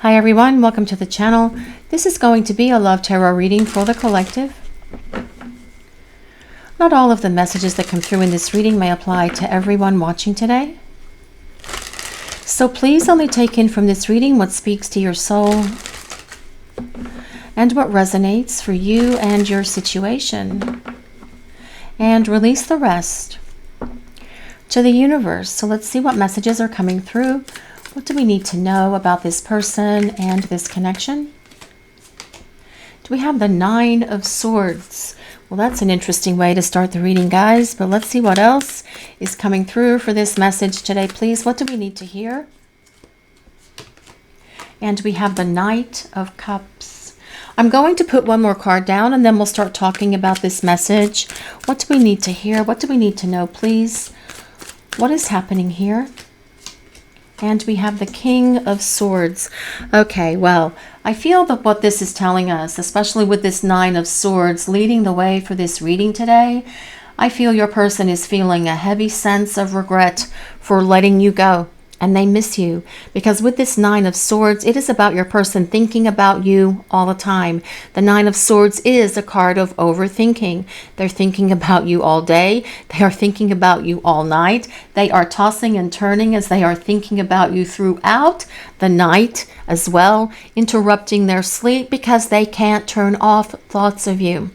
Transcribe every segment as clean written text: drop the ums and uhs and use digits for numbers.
Hi everyone, welcome to the channel. This is going to be a love tarot reading for the collective. Not all of the messages that come through in this reading may apply to everyone watching today. So please only take in from this reading what speaks to your soul and what resonates for you and your situation. And release the rest to the universe. So let's see what messages are coming through. What do we need to know about this person and this connection? Do we have the Nine of Swords? Well, that's an interesting way to start the reading, guys. But let's see what else is coming through for this message today, please. What do we need to hear? And we have the Knight of Cups. I'm going to put one more card down and then we'll start talking about this message. What do we need to hear? What do we need to know, please? What is happening here? And we have the King of Swords. Okay, well, I feel that what this is telling us, especially with this Nine of Swords leading the way for this reading today, I feel your person is feeling a heavy sense of regret for letting you go. And they miss you, because with this Nine of Swords, it is about your person thinking about you all the time. The Nine of Swords is a card of overthinking. They're thinking about you all day. They are thinking about you all night. They are tossing and turning as they are thinking about you throughout the night as well, interrupting their sleep because they can't turn off thoughts of you.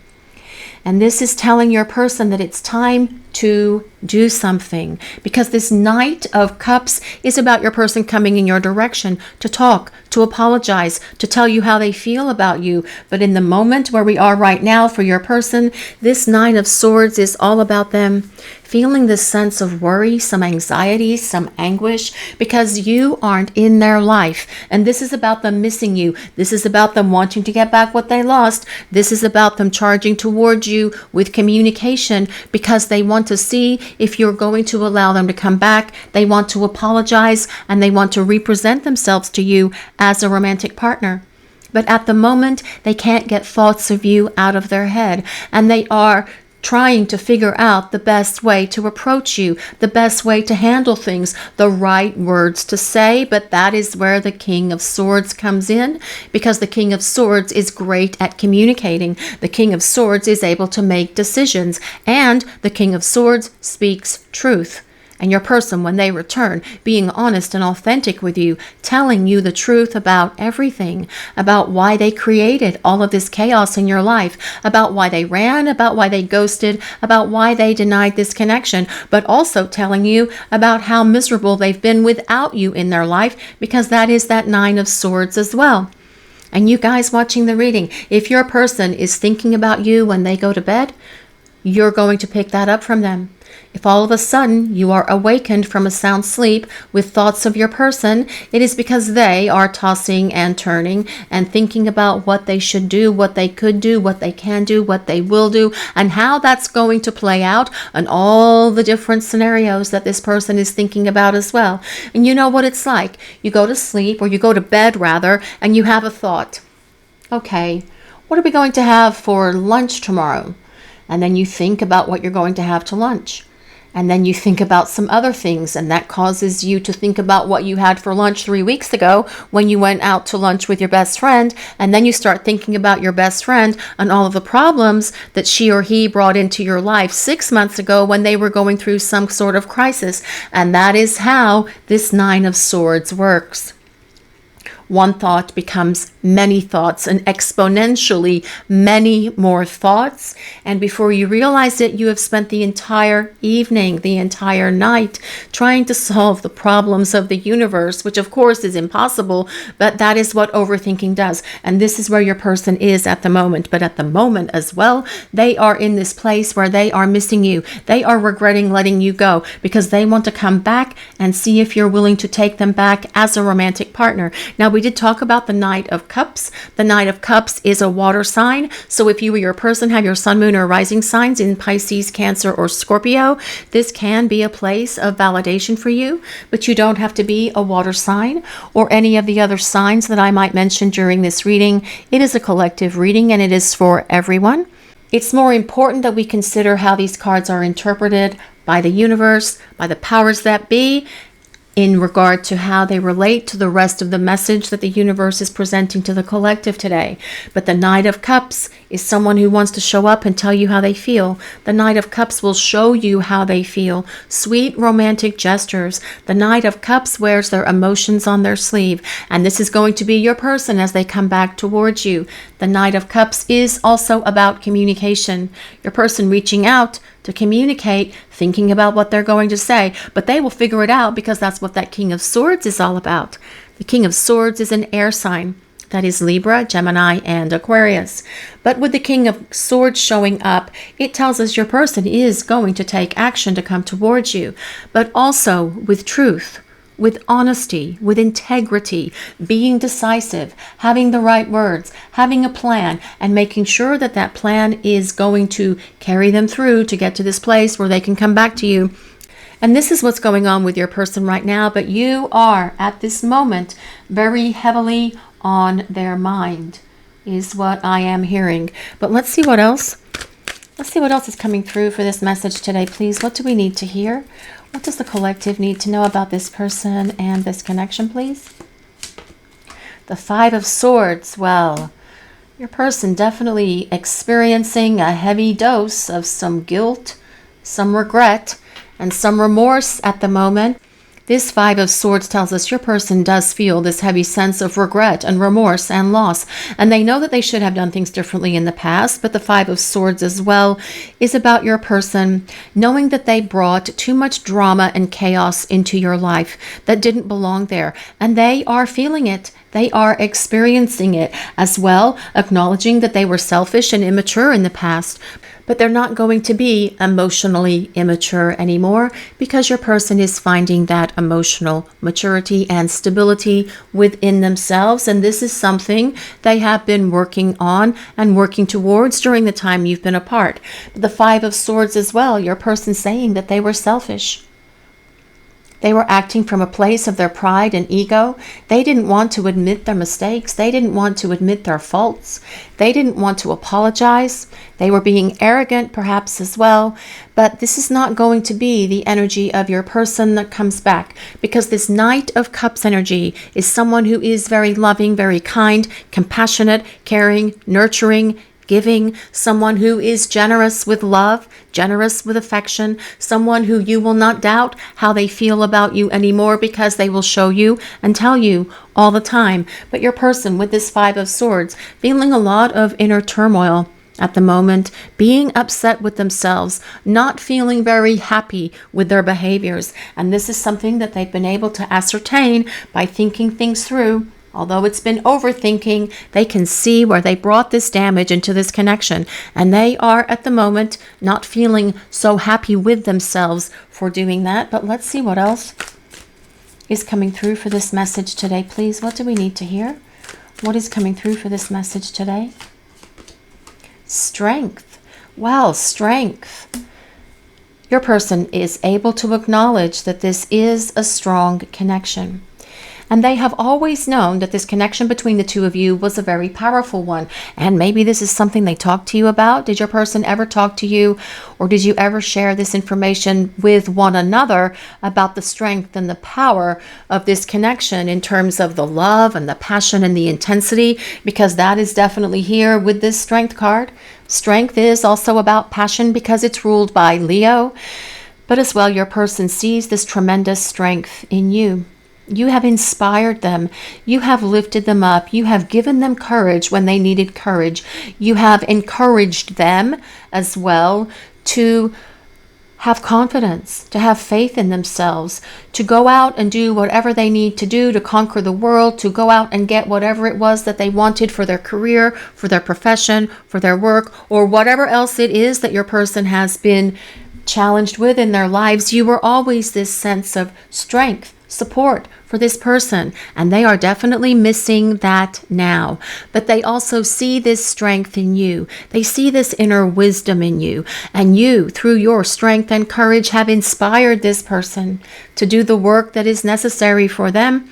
And this is telling your person that it's time to do something, because this Knight of Cups is about your person coming in your direction to talk, to apologize, to tell you how they feel about you. But in the moment where we are right now for your person, this Nine of Swords is all about them feeling this sense of worry, some anxiety, some anguish, because you aren't in their life. And this is about them missing you. This is about them wanting to get back what they lost. This is about them charging towards you with communication because they want to see if you're going to allow them to come back. They want to apologize and they want to represent themselves to you as a romantic partner. But at the moment, they can't get thoughts of you out of their head, and they are trying to figure out the best way to approach you, the best way to handle things, the right words to say. But that is where the King of Swords comes in, because the King of Swords is great at communicating. The King of Swords is able to make decisions, and the King of Swords speaks truth. And your person, when they return, being honest and authentic with you, telling you the truth about everything, about why they created all of this chaos in your life, about why they ran, about why they ghosted, about why they denied this connection, but also telling you about how miserable they've been without you in their life, because that is that Nine of Swords as well. And you guys watching the reading, if your person is thinking about you when they go to bed, you're going to pick that up from them. If all of a sudden you are awakened from a sound sleep with thoughts of your person, it is because they are tossing and turning and thinking about what they should do, what they could do, what they can do, what they will do, and how that's going to play out, and all the different scenarios that this person is thinking about as well. And you know what it's like. You go to sleep, or you go to bed rather, and you have a thought. Okay, what are we going to have for lunch tomorrow? And then you think about what you're going to have to lunch. And then you think about some other things, and that causes you to think about what you had for lunch 3 weeks ago when you went out to lunch with your best friend. And then you start thinking about your best friend and all of the problems that she or he brought into your life 6 months ago when they were going through some sort of crisis. And that is how this Nine of Swords works. One thought becomes many thoughts, and exponentially many more thoughts. And before you realize it, you have spent the entire evening, the entire night, trying to solve the problems of the universe, which of course is impossible, but that is what overthinking does. And this is where your person is at the moment. But at the moment as well, they are in this place where they are missing you. They are regretting letting you go because they want to come back and see if you're willing to take them back as a romantic partner. Now, we did talk about the Knight of Cups. The Knight of Cups is a water sign. So if you or your person have your sun, moon, or rising signs in Pisces, Cancer, or Scorpio, this can be a place of validation for you, but you don't have to be a water sign or any of the other signs that I might mention during this reading. It is a collective reading and it is for everyone. It's more important that we consider how these cards are interpreted by the universe, by the powers that be, in regard to how they relate to the rest of the message that the universe is presenting to the collective today. But the Knight of Cups is someone who wants to show up and tell you how they feel. The Knight of Cups will show you how they feel. Sweet romantic gestures. The Knight of Cups wears their emotions on their sleeve, and this is going to be your person as they come back towards you. The Knight of Cups is also about communication. Your person reaching out to communicate, thinking about what they're going to say, but they will figure it out because that's what that King of Swords is all about. The King of Swords is an air sign. That is Libra, Gemini, and Aquarius. But with the King of Swords showing up, it tells us your person is going to take action to come towards you, but also with truth, with honesty, with integrity, being decisive, having the right words, having a plan, and making sure that that plan is going to carry them through to get to this place where they can come back to you. And this is what's going on with your person right now, but you are at this moment very heavily on their mind, is what I am hearing. But let's see what else. Let's see what else is coming through for this message today, please. What do we need to hear? What does the collective need to know about this person and this connection, please? The Five of Swords. Well, your person definitely experiencing a heavy dose of some guilt, some regret, and some remorse at the moment. This Five of Swords tells us your person does feel this heavy sense of regret and remorse and loss. And they know that they should have done things differently in the past. But the Five of Swords as well is about your person knowing that they brought too much drama and chaos into your life that didn't belong there. And they are feeling it. They are experiencing it as well, acknowledging that they were selfish and immature in the past. But they're not going to be emotionally immature anymore because your person is finding that emotional maturity and stability within themselves. And this is something they have been working on and working towards during the time you've been apart. But the Five of Swords as well, your person saying that they were selfish. They were acting from a place of their pride and ego. They didn't want to admit their mistakes. They didn't want to admit their faults. They didn't want to apologize. They were being arrogant perhaps as well. But this is not going to be the energy of your person that comes back, because this Knight of Cups energy is someone who is very loving, very kind, compassionate, caring, nurturing, giving, someone who is generous with love, generous with affection, someone who you will not doubt how they feel about you anymore because they will show you and tell you all the time. But your person with this Five of Swords feeling a lot of inner turmoil at the moment, being upset with themselves, not feeling very happy with their behaviors. And this is something that they've been able to ascertain by thinking things through. Although it's been overthinking, they can see where they brought this damage into this connection. And they are at the moment not feeling so happy with themselves for doing that. But let's see what else is coming through for this message today, please. What do we need to hear? What is coming through for this message today? Strength. Well, strength. Your person is able to acknowledge that this is a strong connection. And they have always known that this connection between the two of you was a very powerful one. And maybe this is something they talked to you about. Did your person ever talk to you, or did you ever share this information with one another about the strength and the power of this connection in terms of the love and the passion and the intensity? Because that is definitely here with this Strength card. Strength is also about passion because it's ruled by Leo. But as well, your person sees this tremendous strength in you. You have inspired them. You have lifted them up. You have given them courage when they needed courage. You have encouraged them as well to have confidence, to have faith in themselves, to go out and do whatever they need to do to conquer the world, to go out and get whatever it was that they wanted for their career, for their profession, for their work, or whatever else it is that your person has been challenged with in their lives. You were always this sense of strength, support for this person, and they are definitely missing that now. But they also see this strength in you. They see this inner wisdom in you, and you, through your strength and courage, have inspired this person to do the work that is necessary for them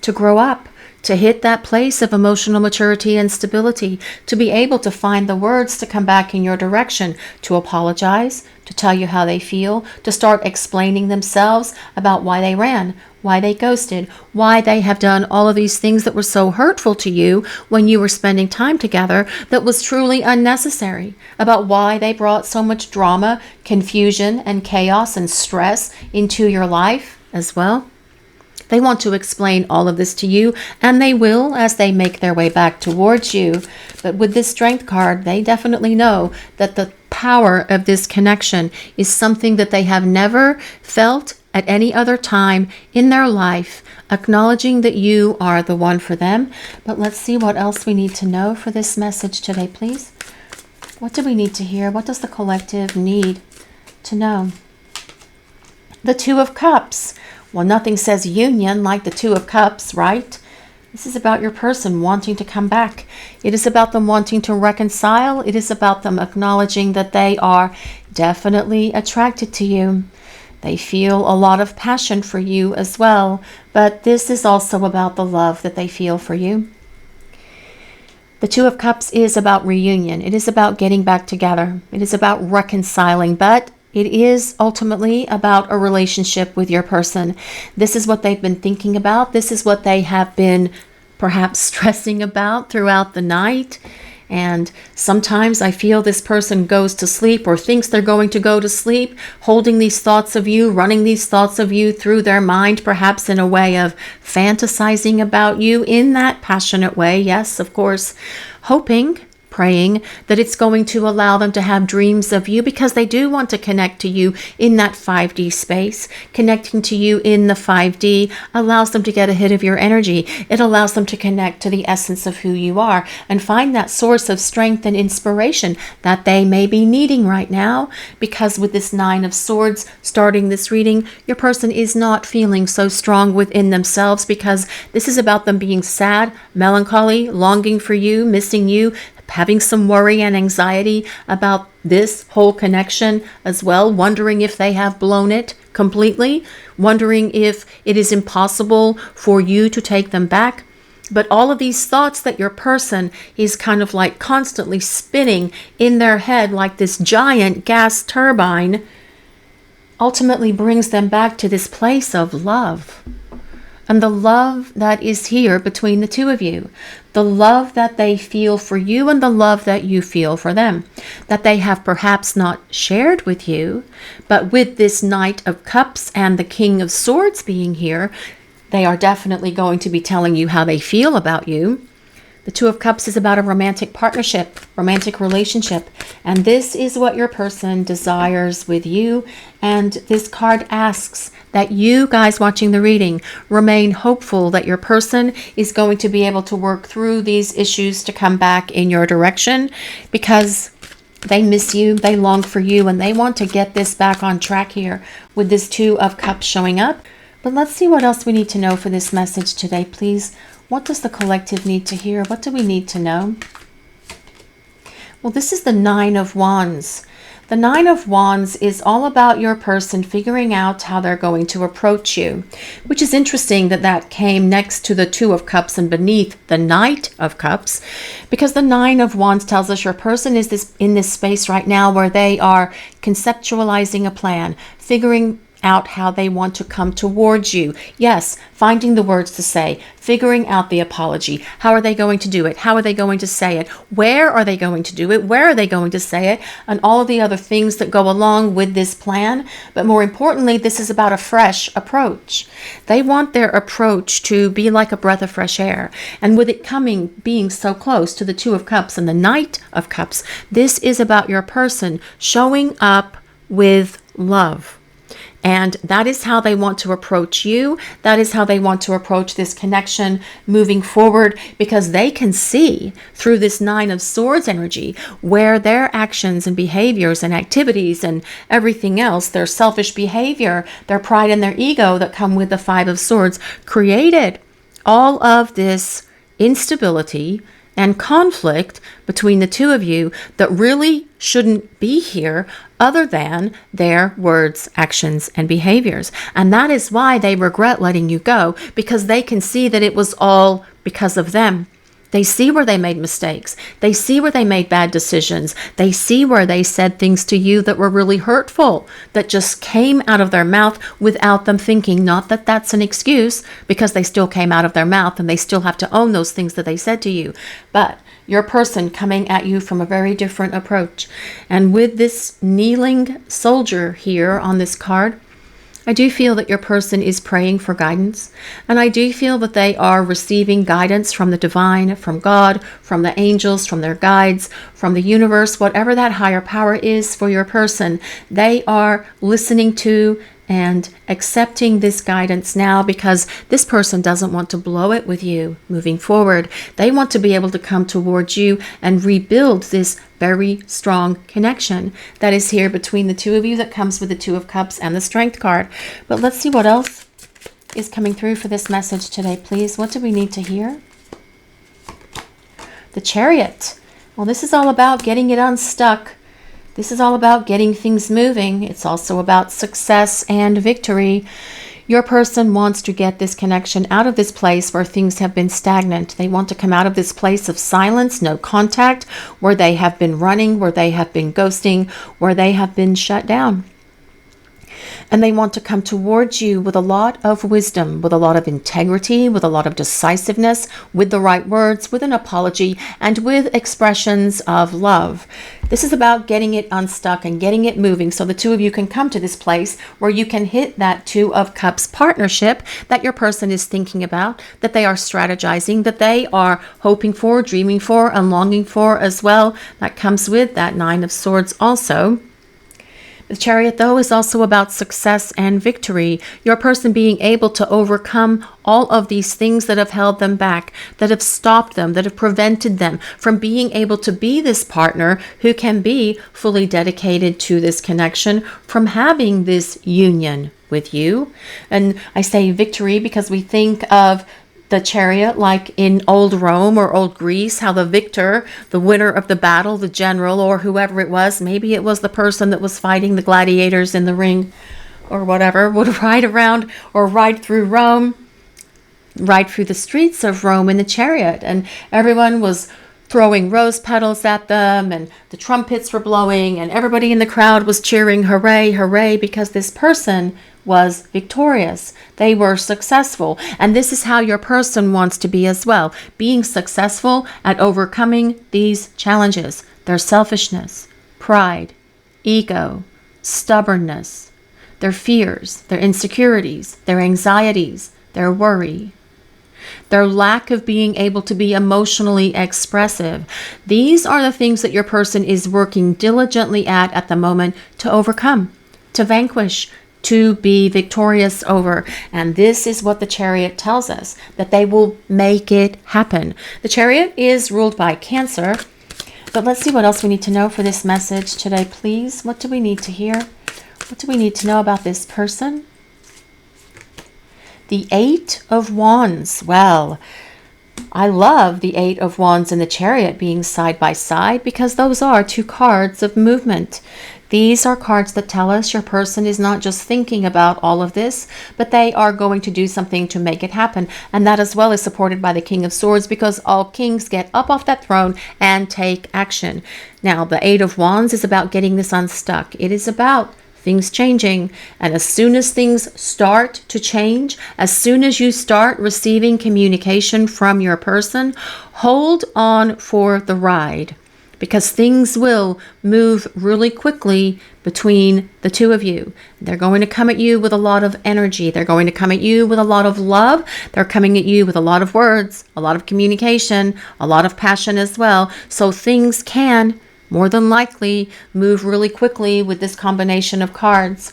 to grow up, to hit that place of emotional maturity and stability, to be able to find the words to come back in your direction, to apologize, to tell you how they feel, to start explaining themselves about why they ran, why they ghosted, why they have done all of these things that were so hurtful to you when you were spending time together that was truly unnecessary, about why they brought so much drama, confusion, and chaos and stress into your life as well. They want to explain all of this to you, and they will as they make their way back towards you. But with this Strength card, they definitely know that the power of this connection is something that they have never felt at any other time in their life, acknowledging that you are the one for them. But let's see what else we need to know for this message today, please. What do we need to hear? What does the collective need to know? The Two of Cups. Well, nothing says union like the Two of Cups, right? This is about your person wanting to come back. It is about them wanting to reconcile. It is about them acknowledging that they are definitely attracted to you. They feel a lot of passion for you as well, but this is also about the love that they feel for you. The Two of Cups is about reunion. It is about getting back together. It is about reconciling, but it is ultimately about a relationship with your person. This is what they've been thinking about. This is what they have been perhaps stressing about throughout the night. And sometimes I feel this person goes to sleep or thinks they're going to go to sleep, holding these thoughts of you, running these thoughts of you through their mind, perhaps in a way of fantasizing about you in that passionate way. Yes, of course, hoping, praying that it's going to allow them to have dreams of you, because they do want to connect to you in that 5D space. Connecting to you in the 5D allows them to get a hit of your energy. It allows them to connect to the essence of who you are and find that source of strength and inspiration that they may be needing right now, because with this Nine of Swords starting this reading, your person is not feeling so strong within themselves, because this is about them being sad, melancholy, longing for you, missing you, having some worry and anxiety about this whole connection as well, wondering if they have blown it completely, wondering if it is impossible for you to take them back. But all of these thoughts that your person is kind of like constantly spinning in their head like this giant gas turbine ultimately brings them back to this place of love. And the love that is here between the two of you, the love that they feel for you and the love that you feel for them, that they have perhaps not shared with you, but with this Knight of Cups and the King of Swords being here, they are definitely going to be telling you how they feel about you. The Two of Cups is about a romantic partnership, romantic relationship, and this is what your person desires with you. And this card asks that you guys watching the reading remain hopeful that your person is going to be able to work through these issues to come back in your direction, because they miss you, they long for you, and they want to get this back on track here with this Two of Cups showing up. But let's see what else we need to know for this message today, please. What does the collective need to hear? What do we need to know? Well, this is the Nine of Wands. The Nine of Wands is all about your person figuring out how they're going to approach you, which is interesting that that came next to the Two of Cups and beneath the Knight of Cups, because the Nine of Wands tells us your person is in this space right now where they are conceptualizing a plan, figuring out how they want to come towards you. Yes, finding the words to say, figuring out the apology. How are they going to do it? How are they going to say it? Where are they going to do it? Where are they going to say it? And all of the other things that go along with this plan. But more importantly, this is about a fresh approach. They want their approach to be like a breath of fresh air. And with it being so close to the Two of Cups and the Knight of Cups, this is about your person showing up with love. And that is how they want to approach you. That is how they want to approach this connection moving forward, because they can see through this Nine of Swords energy where their actions and behaviors and activities and everything else, their selfish behavior, their pride and their ego that come with the Five of Swords, created all of this instability and conflict between the two of you that really shouldn't be here, other than their words, actions, and behaviors. And that is why they regret letting you go, because they can see that it was all because of them. They see where they made mistakes. They see where they made bad decisions. They see where they said things to you that were really hurtful, that just came out of their mouth without them thinking. Not that that's an excuse, because they still came out of their mouth and they still have to own those things that they said to you. But your person coming at you from a very different approach. And with this kneeling soldier here on this card, I do feel that your person is praying for guidance, and I do feel that they are receiving guidance from the divine, from God, from the angels, from their guides, from the universe, whatever that higher power is for your person. They are listening to and accepting this guidance now, because this person doesn't want to blow it with you moving forward. They want to be able to come towards you and rebuild this very strong connection that is here between the two of you, that comes with the Two of Cups and the Strength card. But let's see what else is coming through for this message today, please. What do we need to hear? The Chariot. Well, this is all about getting it unstuck. This is all about getting things moving. It's also about success and victory. Your person wants to get this connection out of this place where things have been stagnant. They want to come out of this place of silence, no contact, where they have been running, where they have been ghosting, where they have been shut down. And they want to come towards you with a lot of wisdom, with a lot of integrity, with a lot of decisiveness, with the right words, with an apology, and with expressions of love. This is about getting it unstuck and getting it moving so the two of you can come to this place where you can hit that Two of Cups partnership that your person is thinking about, that they are strategizing, that they are hoping for, dreaming for, and longing for as well. That comes with that Nine of Swords also. The Chariot, though, is also about success and victory. Your person being able to overcome all of these things that have held them back, that have stopped them, that have prevented them from being able to be this partner who can be fully dedicated to this connection, from having this union with you. And I say victory because we think of the Chariot like in old Rome or old Greece, how the victor, the winner of the battle, the general or whoever it was, maybe it was the person that was fighting the gladiators in the ring or whatever, would ride around or ride through Rome, ride through the streets of Rome in the chariot, and everyone was throwing rose petals at them, and the trumpets were blowing, and everybody in the crowd was cheering, hooray, hooray, because this person was victorious. They were successful. And this is how your person wants to be as well, being successful at overcoming these challenges, their selfishness, pride, ego, stubbornness, their fears, their insecurities, their anxieties, their worry, their lack of being able to be emotionally expressive. These are the things that your person is working diligently at the moment to overcome, to vanquish, to be victorious over. And this is what the Chariot tells us, that they will make it happen. The Chariot is ruled by Cancer, but let's see what else we need to know for this message today, please. What do we need to hear? What do we need to know about this person? The Eight of Wands. Well, I love the Eight of Wands and the Chariot being side by side, because those are two cards of movement. These are cards that tell us your person is not just thinking about all of this, but they are going to do something to make it happen. And that as well is supported by the King of Swords, because all kings get up off that throne and take action. Now, the Eight of Wands is about getting this unstuck. It is about things changing. And as soon as things start to change, as soon as you start receiving communication from your person, hold on for the ride, because things will move really quickly between the two of you. They're going to come at you with a lot of energy. They're going to come at you with a lot of love. They're coming at you with a lot of words, a lot of communication, a lot of passion as well. So things can more than likely move really quickly with this combination of cards.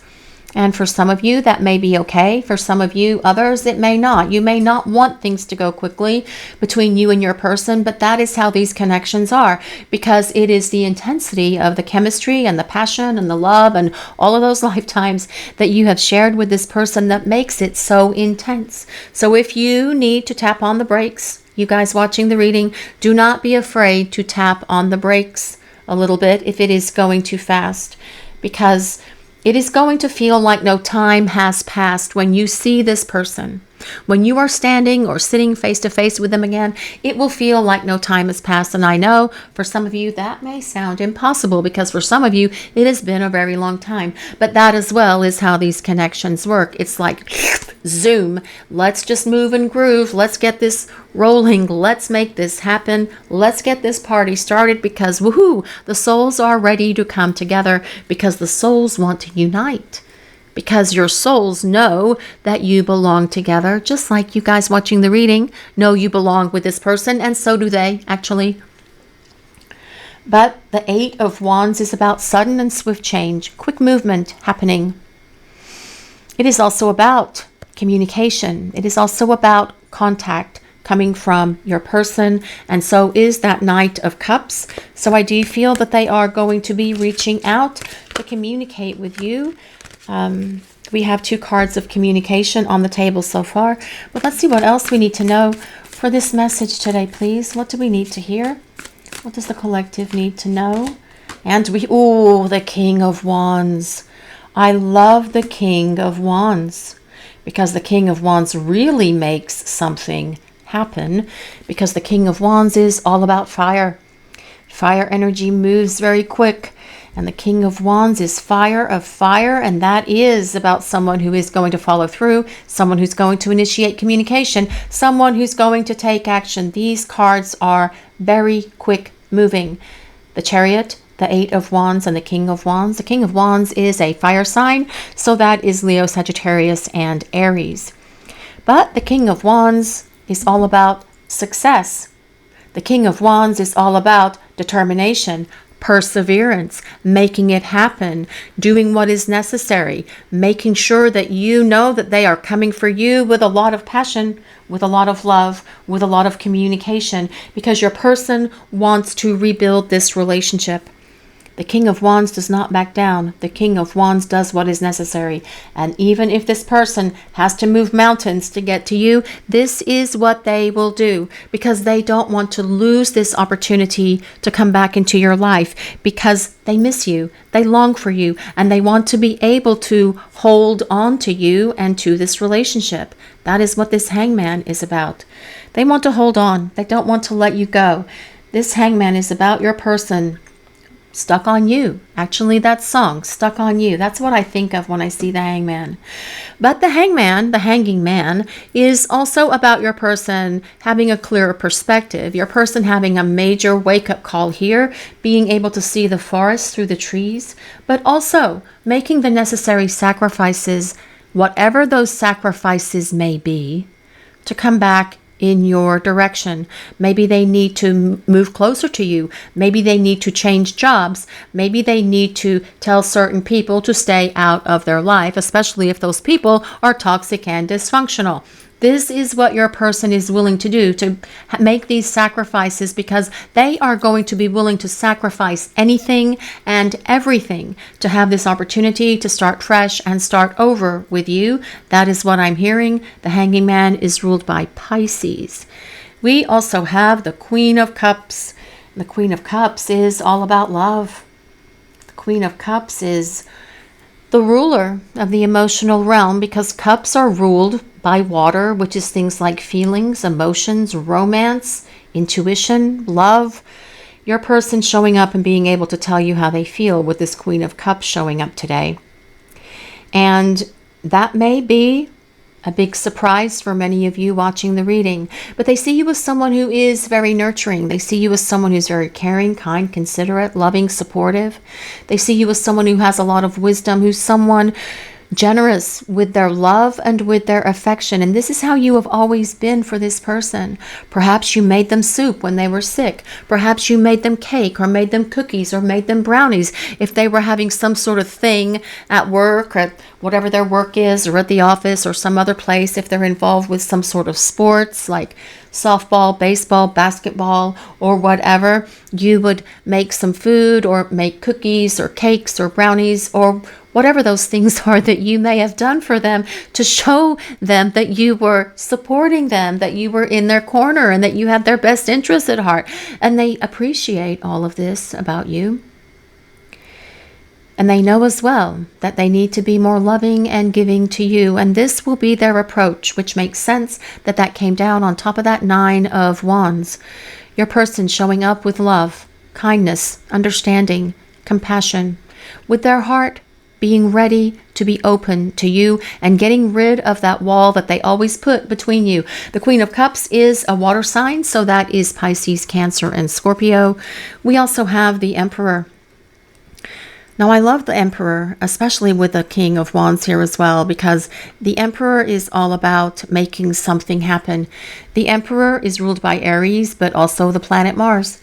And for some of you, that may be okay. For some of you, others, it may not. You may not want things to go quickly between you and your person, but that is how these connections are, because it is the intensity of the chemistry and the passion and the love and all of those lifetimes that you have shared with this person that makes it so intense. So if you need to tap on the brakes, you guys watching the reading, do not be afraid to tap on the brakes a little bit if it is going too fast, because it is going to feel like no time has passed when you see this person. When you are standing or sitting face to face with them again, it will feel like no time has passed. And I know for some of you that may sound impossible, because for some of you it has been a very long time. But that as well is how these connections work. It's like zoom. Let's just move and groove. Let's get this rolling. Let's make this happen. Let's get this party started, because woohoo, the souls are ready to come together, because the souls want to unite. Because your souls know that you belong together, just like you guys watching the reading know you belong with this person, and so do they, actually. But the Eight of Wands is about sudden and swift change, quick movement happening. It is also about communication. It is also about contact coming from your person, and so is that Knight of Cups. So I do feel that they are going to be reaching out to communicate with you. We have 2 cards of communication on the table so far, but let's see what else we need to know for this message today, please. What do we need to hear? What does the collective need to know? And the King of Wands. I love the King of Wands, because the King of Wands really makes something happen, because the King of Wands is all about fire. Fire energy moves very quick. And the King of Wands is fire of fire, and that is about someone who is going to follow through, someone who's going to initiate communication, someone who's going to take action. These cards are very quick moving. The Chariot, the Eight of Wands, and the King of Wands. The King of Wands is a fire sign, so that is Leo, Sagittarius, and Aries. But the King of Wands is all about success. The King of Wands is all about determination, perseverance, making it happen, doing what is necessary, making sure that you know that they are coming for you with a lot of passion, with a lot of love, with a lot of communication, because your person wants to rebuild this relationship. The King of Wands does not back down. The King of Wands does what is necessary. And even if this person has to move mountains to get to you, this is what they will do, because they don't want to lose this opportunity to come back into your life, because they miss you, they long for you, and they want to be able to hold on to you and to this relationship. That is what this Hangman is about. They want to hold on. They don't want to let you go. This Hangman is about your person stuck on you. Actually, that song, Stuck on You, that's what I think of when I see the Hangman. But the Hangman, the hanging man, is also about your person having a clearer perspective, your person having a major wake-up call here, being able to see the forest through the trees, but also making the necessary sacrifices, whatever those sacrifices may be, to come back in your direction. Maybe they need to move closer to you. Maybe they need to change jobs. Maybe they need to tell certain people to stay out of their life, especially if those people are toxic and dysfunctional. This is what your person is willing to do, to make these sacrifices, because they are going to be willing to sacrifice anything and everything to have this opportunity to start fresh and start over with you. That is what I'm hearing. The Hanging Man is ruled by Pisces. We also have the Queen of Cups. The Queen of Cups is all about love. The Queen of Cups is the ruler of the emotional realm, because cups are ruled by water, which is things like feelings, emotions, romance, intuition, love. Your person showing up and being able to tell you how they feel with this Queen of Cups showing up today. And that may be a big surprise for many of you watching the reading, but they see you as someone who is very nurturing. They see you as someone who's very caring, kind, considerate, loving, supportive. They see you as someone who has a lot of wisdom, who's someone generous with their love and with their affection. And this is how you have always been for this person. Perhaps you made them soup when they were sick. Perhaps you made them cake, or made them cookies, or made them brownies if they were having some sort of thing at work, or at whatever their work is, or at the office, or some other place. If they're involved with some sort of sports like softball, baseball, basketball, or whatever, you would make some food, or make cookies or cakes or brownies, or whatever those things are that you may have done for them, to show them that you were supporting them, that you were in their corner, and that you had their best interests at heart. And they appreciate all of this about you. And they know as well that they need to be more loving and giving to you. And this will be their approach, which makes sense that that came down on top of that 9 of Wands. Your person showing up with love, kindness, understanding, compassion, with their heart being ready to be open to you and getting rid of that wall that they always put between you. The Queen of Cups is a water sign, so that is Pisces, Cancer, and Scorpio. We also have the Emperor. Now, I love the Emperor, especially with the King of Wands here as well, because the Emperor is all about making something happen. The Emperor is ruled by Aries, but also the planet Mars.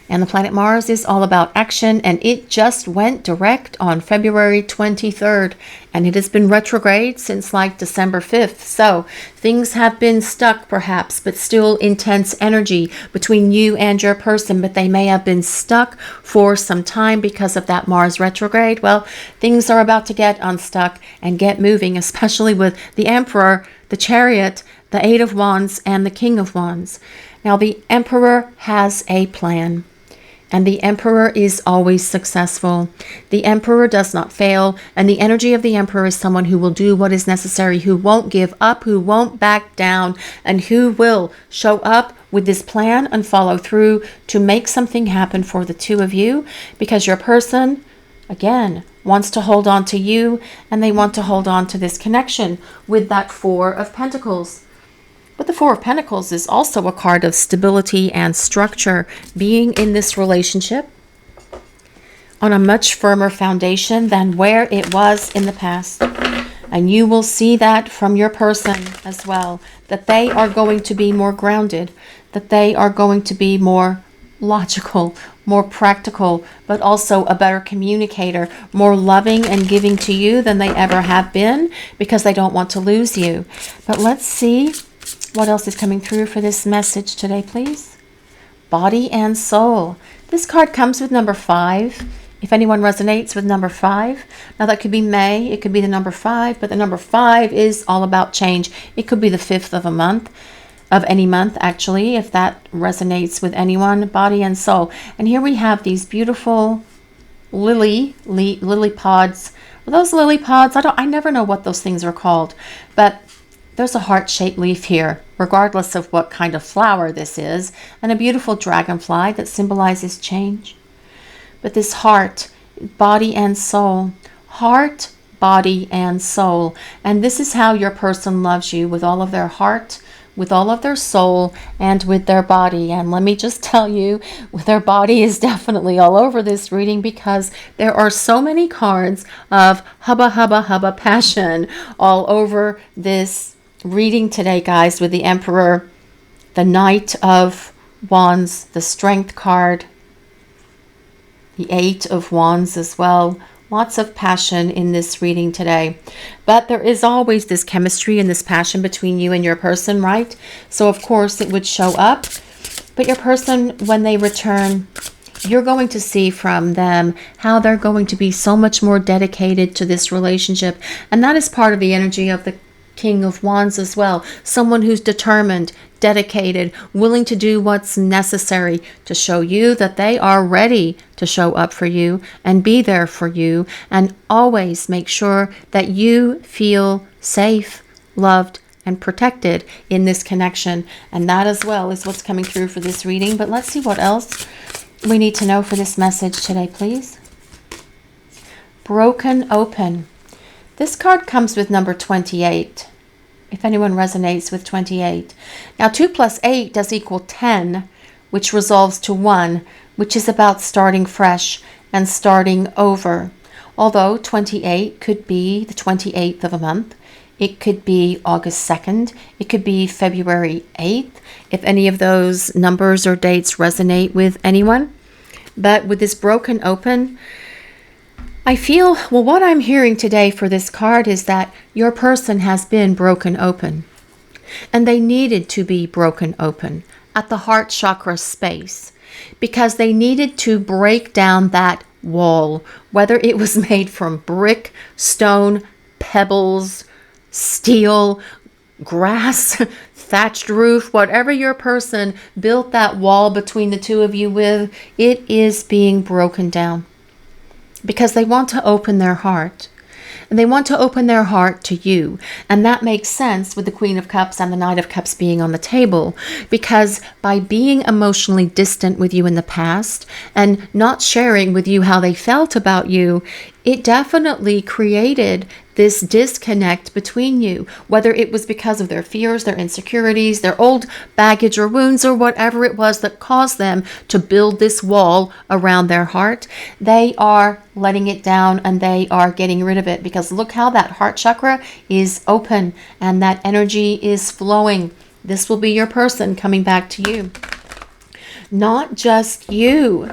And the planet Mars is all about action, and it just went direct on February 23rd, and it has been retrograde since like December 5th. So things have been stuck perhaps, but still intense energy between you and your person, but they may have been stuck for some time because of that Mars retrograde. Well, things are about to get unstuck and get moving, especially with the Emperor, the Chariot, the 8 of Wands, and the King of Wands. Now, the Emperor has a plan. And the Emperor is always successful. The Emperor does not fail. And the energy of the Emperor is someone who will do what is necessary, who won't give up, who won't back down, and who will show up with this plan and follow through to make something happen for the two of you. Because your person, again, wants to hold on to you, and they want to hold on to this connection with that 4 of Pentacles. But the 4 of Pentacles is also a card of stability and structure, being in this relationship on a much firmer foundation than where it was in the past. And you will see that from your person as well, that they are going to be more grounded, that they are going to be more logical, more practical, but also a better communicator, more loving and giving to you than they ever have been, because they don't want to lose you. But let's see what else is coming through for this message today, please. Body and soul. This card comes with number 5. If anyone resonates with number 5, now that could be May, it could be the number 5, but the number 5 is all about change. It could be the 5th of a month, of any month actually, if that resonates with anyone. Body and soul. And here we have these beautiful lily pods. Are those lily pods? I never know what those things are called, but there's a heart-shaped leaf here, regardless of what kind of flower this is, and a beautiful dragonfly that symbolizes change. But this heart, body and soul, heart, body, and soul. And this is how your person loves you, with all of their heart, with all of their soul, and with their body. And let me just tell you, their body is definitely all over this reading, because there are so many cards of hubba, hubba, hubba passion all over this reading today, guys, with the Emperor, the Knight of Wands, the Strength card, the 8 of Wands as well. Lots of passion in this reading today. But there is always this chemistry and this passion between you and your person, right? So of course it would show up. But your person, when they return, you're going to see from them how they're going to be so much more dedicated to this relationship. And that is part of the energy of the King of Wands as well. Someone who's determined, dedicated, willing to do what's necessary to show you that they are ready to show up for you and be there for you, and always make sure that you feel safe, loved, and protected in this connection. And that as well is what's coming through for this reading. But let's see what else we need to know for this message today, please. Broken open. This card comes with number 28. If anyone resonates with 28. Now 2 plus 8 does equal 10, which resolves to 1, which is about starting fresh and starting over. Although 28 could be the 28th of a month. It could be August 2nd. It could be February 8th, if any of those numbers or dates resonate with anyone. But with this broken open, I feel, well, what I'm hearing today for this card is that your person has been broken open. And they needed to be broken open at the heart chakra space, because they needed to break down that wall, whether it was made from brick, stone, pebbles, steel, grass, thatched roof, whatever your person built that wall between the two of you with, it is being broken down. because they want to open their heart. And they want to open their heart to you. And that makes sense with the Queen of Cups and the Knight of Cups being on the table. Because by being emotionally distant with you in the past and not sharing with you how they felt about you, it definitely created this disconnect between you, whether it was because of their fears, their insecurities, their old baggage or wounds, or whatever it was that caused them to build this wall around their heart. They are letting it down and they are getting rid of it, because look how that heart chakra is open and that energy is flowing. This will be your person coming back to you. Not just you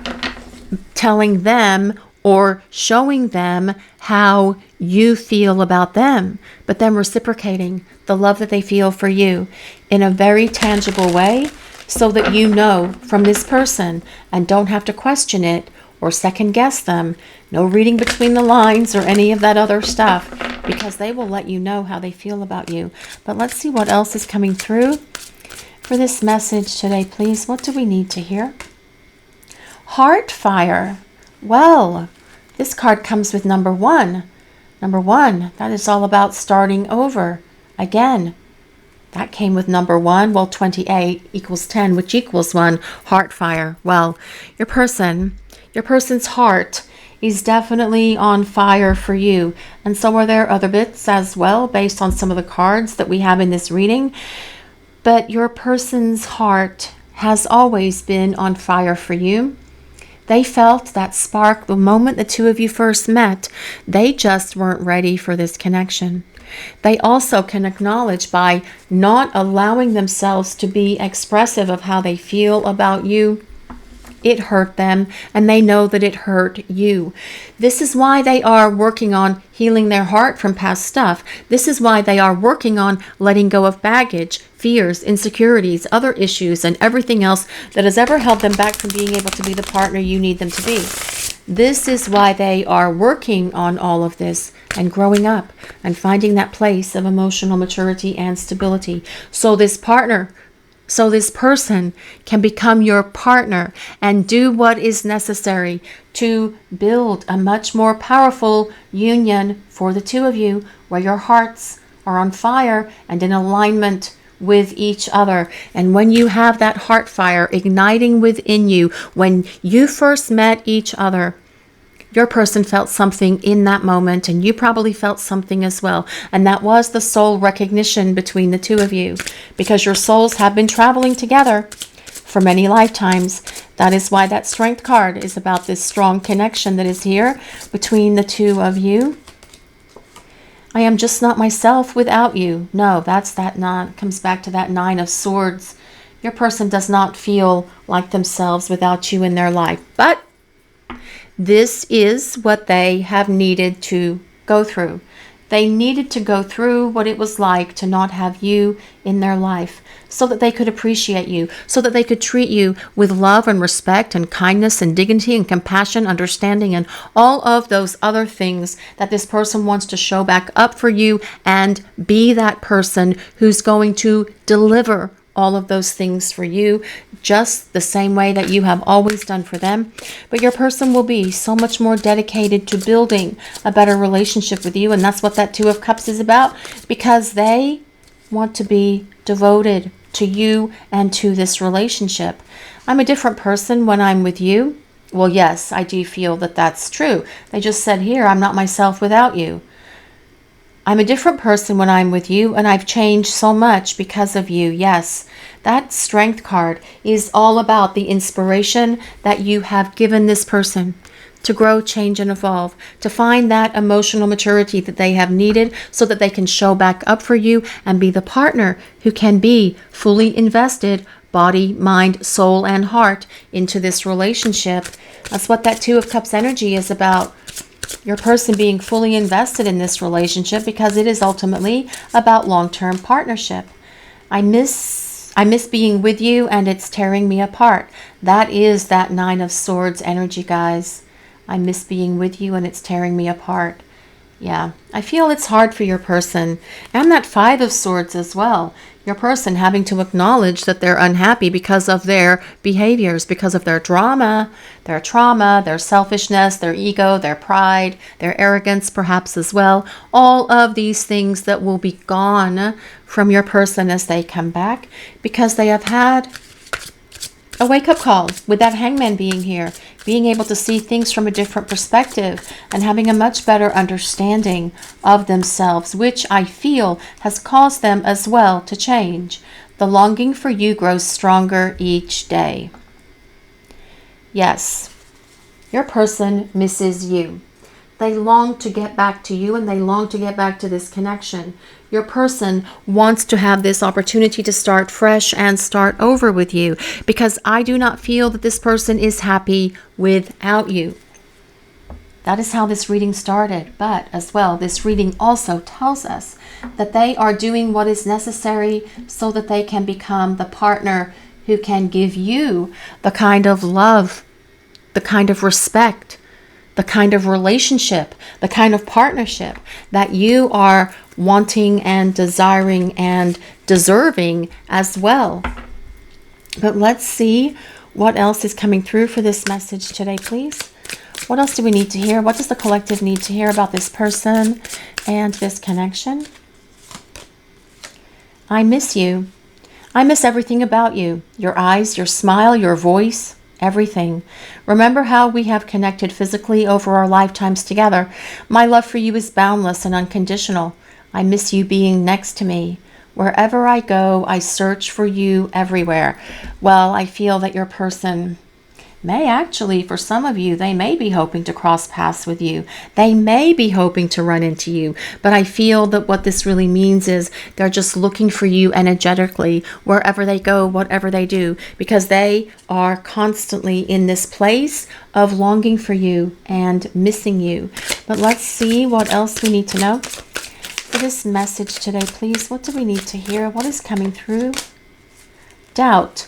telling them or showing them how you feel about them, but them reciprocating the love that they feel for you in a very tangible way, so that you know from this person and don't have to question it or second guess them. No reading between the lines or any of that other stuff, because they will let you know how they feel about you. But let's see what else is coming through for this message today, please. What do we need to hear? Heart fire. Well, this card comes with number 1. Number 1, that is all about starting over. Again, that came with number 1. Well, 28 equals 10, which equals 1. Heart fire. Well, your person's heart is definitely on fire for you. And so are there other bits as well, based on some of the cards that we have in this reading. But your person's heart has always been on fire for you. They felt that spark the moment the two of you first met. They just weren't ready for this connection. They also can acknowledge, by not allowing themselves to be expressive of how they feel about you, it hurt them, and they know that it hurt you. This is why they are working on healing their heart from past stuff. This is why they are working on letting go of baggage, fears, insecurities, other issues, and everything else that has ever held them back from being able to be the partner you need them to be. This is why they are working on all of this and growing up and finding that place of emotional maturity and stability. So this person can become your partner and do what is necessary to build a much more powerful union for the two of you, where your hearts are on fire and in alignment with each other. And when you have that heart fire igniting within you, when you first met each other, your person felt something in that moment, and you probably felt something as well. And that was the soul recognition between the two of you, because your souls have been traveling together for many lifetimes. That is why that Strength card is about this strong connection that is here between the two of you. I am just not myself without you. No, that's that comes back to that 9 of Swords. Your person does not feel like themselves without you in their life. But this is what they have needed to go through. They needed to go through what it was like to not have you in their life, so that they could appreciate you, so that they could treat you with love and respect and kindness and dignity and compassion, understanding, and all of those other things that this person wants to show back up for you, and be that person who's going to deliver all of those things for you, just the same way that you have always done for them. But your person will be so much more dedicated to building a better relationship with you. And that's what that 2 of Cups is about, because they want to be devoted to you and to this relationship. I'm a different person when I'm with you. Well, yes, I do feel that that's true. They just said here, I'm not myself without you. I'm a different person when I'm with you, and I've changed so much because of you. Yes, that Strength card is all about the inspiration that you have given this person to grow, change, and evolve, to find that emotional maturity that they have needed, so that they can show back up for you and be the partner who can be fully invested, body, mind, soul, and heart, into this relationship. That's what that 2 of Cups energy is about. Your person being fully invested in this relationship, because it is ultimately about long-term partnership. I miss being with you, and it's tearing me apart. That is that 9 of Swords energy, guys. I miss being with you, and it's tearing me apart. Yeah, I feel it's hard for your person. And that 5 of Swords as well. Your person having to acknowledge that they're unhappy because of their behaviors, because of their trauma, their selfishness, their ego, their pride, their arrogance perhaps as well. All of these things that will be gone from your person as they come back, because they have had a wake-up call with that Hangman being here, being able to see things from a different perspective and having a much better understanding of themselves, which I feel has caused them as well to change. The longing for you grows stronger each day. Yes, your person misses you. They long to get back to you, and they long to get back to this connection. Your person wants to have this opportunity to start fresh and start over with you, because I do not feel that this person is happy without you. That is how this reading started. But as well, this reading also tells us that they are doing what is necessary so that they can become the partner who can give you the kind of love, the kind of respect, the kind of relationship, the kind of partnership that you are wanting and desiring and deserving as well. But let's see what else is coming through for this message today, please. What else do we need to hear? What does the collective need to hear about this person and this connection? I miss you. I miss everything about you. Your eyes, your smile, your voice, everything. Remember how we have connected physically over our lifetimes together. My love for you is boundless and unconditional. I miss you being next to me. Wherever I go, I search for you everywhere. Well, I feel that your person may actually, for some of you, they may be hoping to cross paths with you. They may be hoping to run into you. But I feel that what this really means is they're just looking for you energetically, wherever they go, whatever they do, because they are constantly in this place of longing for you and missing you. But let's see what else we need to know for this message today, please. What do we need to hear? What is coming through? Doubt.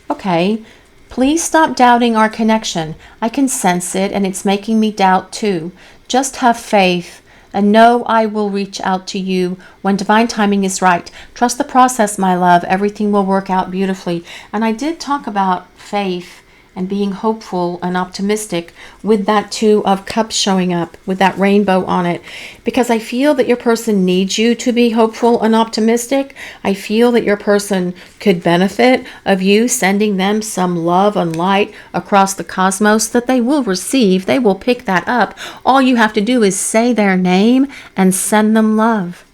Okay. Please stop doubting our connection. I can sense it, and it's making me doubt too. Just have faith and know I will reach out to you when divine timing is right. Trust the process, my love. Everything will work out beautifully. And I did talk about faith and being hopeful and optimistic with that Two of Cups showing up with that rainbow on it, because I feel that your person needs you to be hopeful and optimistic. I feel that your person could benefit of you sending them some love and light across the cosmos that they will receive. They will pick that up. All you have to do is say their name and send them love.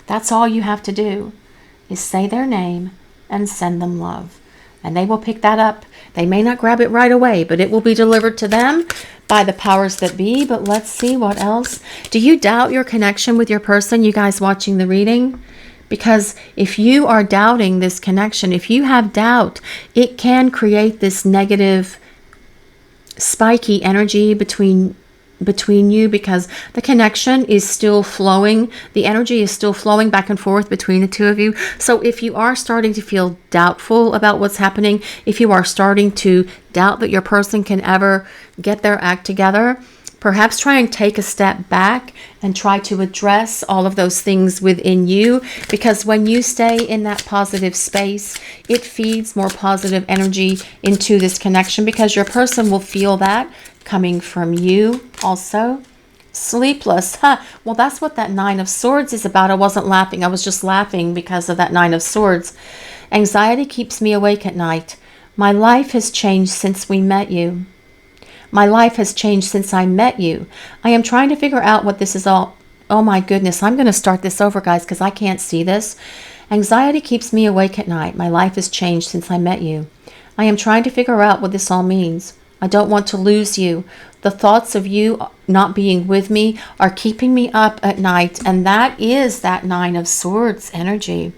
That's all you have to do, is say their name and send them love. And they will pick that up. They may not grab it right away, but it will be delivered to them by the powers that be. But let's see what else. Do you doubt your connection with your person, you guys watching the reading? Because if you are doubting this connection, if you have doubt, it can create this negative, spiky energy between you, because the connection is still flowing. The energy is still flowing back and forth between the two of you. So if you are starting to feel doubtful about what's happening, if you are starting to doubt that your person can ever get their act together, perhaps try and take a step back and try to address all of those things within you, because when you stay in that positive space, it feeds more positive energy into this connection, because your person will feel that coming from you also. Sleepless. Well, that's what that Nine of Swords is about. I wasn't laughing. I was just laughing because of that Nine of Swords. Anxiety keeps me awake at night. My life has changed since we met you. My life has changed since I met you. I am trying to figure out what this is all. Oh my goodness. I'm going to start this over, guys, because I can't see this. Anxiety keeps me awake at night. My life has changed since I met you. I am trying to figure out what this all means. I don't want to lose you. The thoughts of you not being with me are keeping me up at night. And that is that Nine of Swords energy.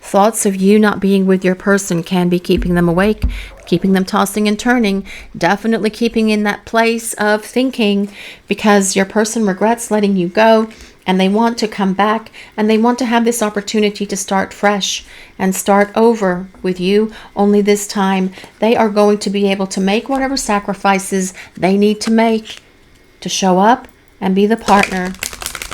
Thoughts of you not being with your person can be keeping them awake, keeping them tossing and turning, definitely keeping in that place of thinking, because your person regrets letting you go, and they want to come back, and they want to have this opportunity to start fresh and start over with you. Only this time they are going to be able to make whatever sacrifices they need to make to show up and be the partner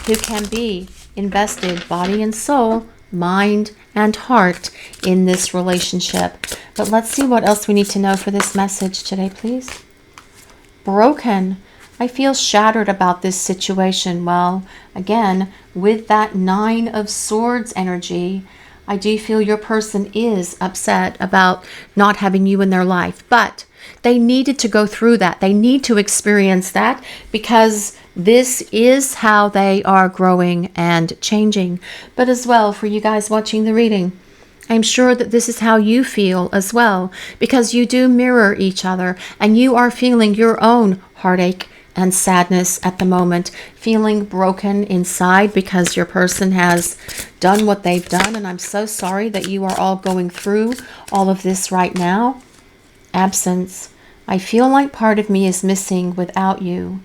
who can be invested body and soul, mind and heart in this relationship. But let's see what else we need to know for this message today, please. Broken. I feel shattered about this situation. Well, again, with that 9 of Swords energy, I do feel your person is upset about not having you in their life. But they needed to go through that. They need to experience that because this is how they are growing and changing. But as well, for you guys watching the reading, I'm sure that this is how you feel as well, because you do mirror each other and you are feeling your own heartache and sadness at the moment, feeling broken inside because your person has done what they've done. And I'm so sorry that you are all going through all of this right now. Absence. I feel like part of me is missing without you.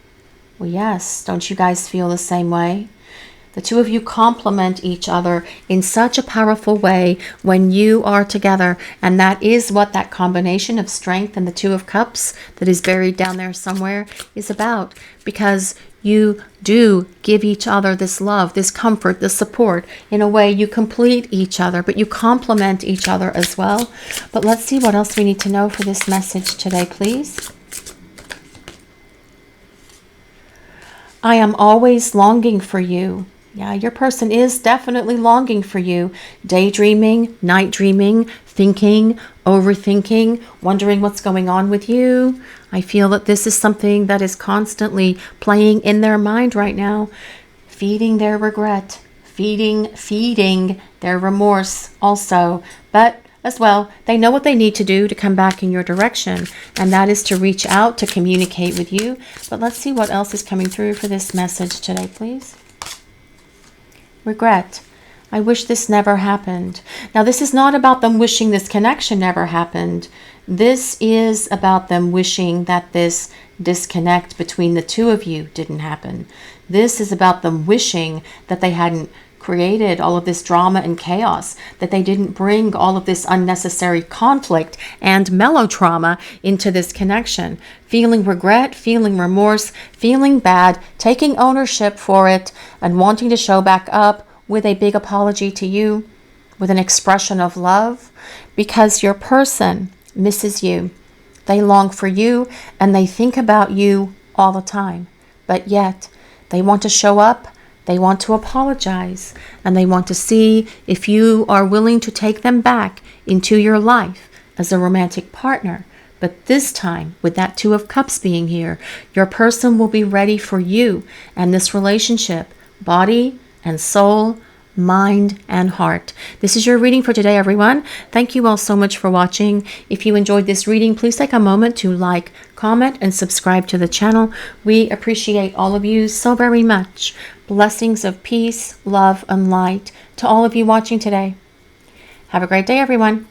Well, yes, don't you guys feel the same way? The two of you complement each other in such a powerful way when you are together. And that is what that combination of strength and the Two of Cups that is buried down there somewhere is about. Because you do give each other this love, this comfort, this support. In a way, you complete each other, but you complement each other as well. But let's see what else we need to know for this message today, please. I am always longing for you. Yeah, your person is definitely longing for you. Daydreaming, night dreaming, thinking, overthinking, wondering what's going on with you. I feel that this is something that is constantly playing in their mind right now, feeding their regret, feeding their remorse also. But as well, they know what they need to do to come back in your direction, and that is to reach out, to communicate with you. But let's see what else is coming through for this message today, please. Regret. I wish this never happened. Now, this is not about them wishing this connection never happened. This is about them wishing that this disconnect between the two of you didn't happen. This is about them wishing that they hadn't created all of this drama and chaos, that they didn't bring all of this unnecessary conflict and melodrama into this connection. Feeling regret, feeling remorse, feeling bad, taking ownership for it, and wanting to show back up with a big apology to you, with an expression of love, because your person misses you. They long for you and they think about you all the time, but yet they want to show up. They want to apologize, and they want to see if you are willing to take them back into your life as a romantic partner. But this time, with that Two of Cups being here, your person will be ready for you and this relationship, body and soul, mind and heart. This is your reading for today, everyone. Thank you all so much for watching. If you enjoyed this reading, please take a moment to like, comment, and subscribe to the channel. We appreciate all of you so very much. Blessings of peace, love, and light to all of you watching today. Have a great day, everyone.